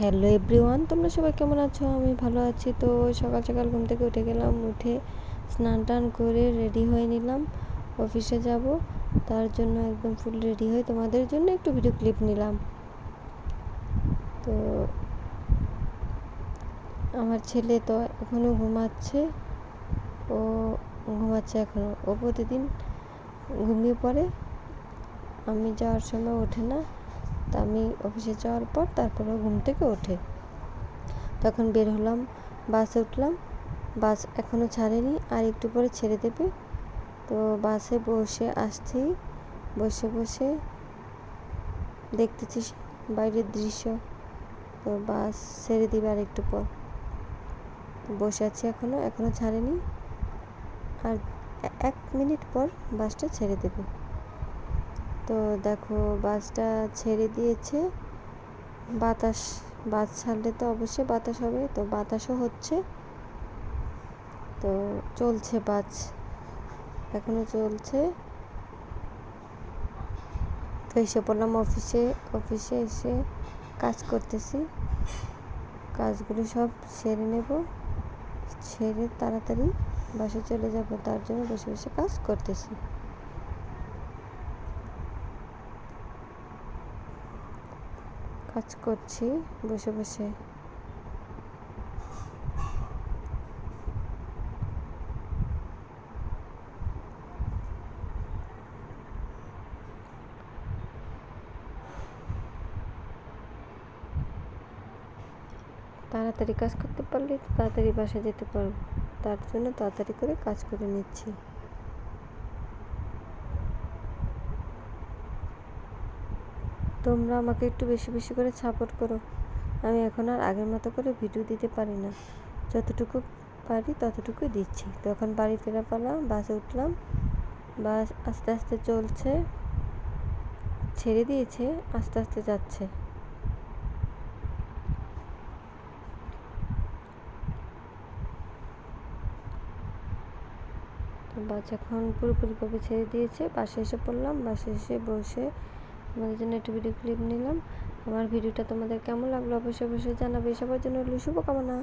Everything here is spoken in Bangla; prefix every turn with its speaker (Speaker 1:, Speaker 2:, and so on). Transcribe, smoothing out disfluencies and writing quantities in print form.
Speaker 1: হ্যালো এভরিওয়ান, তোমরা সবাই কেমন আছো? আমি ভালো আছি। তো সকাল সকাল ঘুম থেকে উঠে গেলাম, উঠে স্নান টান করে রেডি হয়ে নিলাম, অফিসে যাব। তার জন্য একদম ফুল রেডি হয়ে তোমাদের জন্য একটু ভিডিও ক্লিপ নিলাম। তো আমার ছেলে তো এখনও ঘুমাচ্ছে, ও ঘুমাচ্ছে এখনও। ও প্রতিদিন ঘুমিয়ে পড়ে, আমি যাওয়ার সময় ওঠে না। তা আমি অফিসে যাওয়ার পর তারপরে ঘুম থেকে ওঠে। তখন বের হলাম, বাসে উঠলাম। বাস এখনও ছাড়েনি, আর একটু পরে ছেড়ে দেবে। তো বাসে বসে আসছি, বসে বসে দেখতেছি বাইরের দৃশ্য। তো বাস ছেড়ে দিবে আর একটু পর। বসে আছি, এখনও ছাড়েনি, আর 1 মিনিট পর বাসটা ছেড়ে দেবে। তো দেখো বাসটা ছেড়ে দিয়েছে। বাস ছাড়লে তো অবশ্যই বাতাস হবে, তো বাতাসও হচ্ছে। তো চলছে বাস, এখনও চলছে। তো এসে পড়লাম অফিসে এসে কাজ করতেছি। কাজগুলো সব সেরে নেব, সেরে তাড়াতাড়ি বাসে চলে যাব। তার জন্য বসে বসে কাজ করতেছি। কাজ করছি বসে বসে। তাড়াতাড়ি কাজ করতে পারলে তাড়াতাড়ি বাসা যেতে পারবো, তার জন্য তাড়াতাড়ি করে কাজ করে নিচ্ছি। তোমরা আমাকে একটু বেশি বেশি করে সাপোর্ট করো। আমি এখন আর আগের মতো করে ভিডিও দিতে পারি না, যতটুকু পারি ততটুকুই দিচ্ছি। তখন বাড়ি ফেরা পালা, বাসে উঠলাম। বাস আস্তে আস্তে চলছে, ছেড়ে দিয়েছে, আস্তে আস্তে যাচ্ছে। তো বাস এখন পুরোপুরিভাবে ছেড়ে দিয়েছে। বাসে এসে পড়লাম, বাসে এসে বসে তোমাদের জন্য একটু ভিডিও ক্লিপ নিলাম। আমার ভিডিওটা তোমাদের কেমন লাগলো অবশ্যই অবশ্যই জানাবে। সবার জন্য শুভকামনা।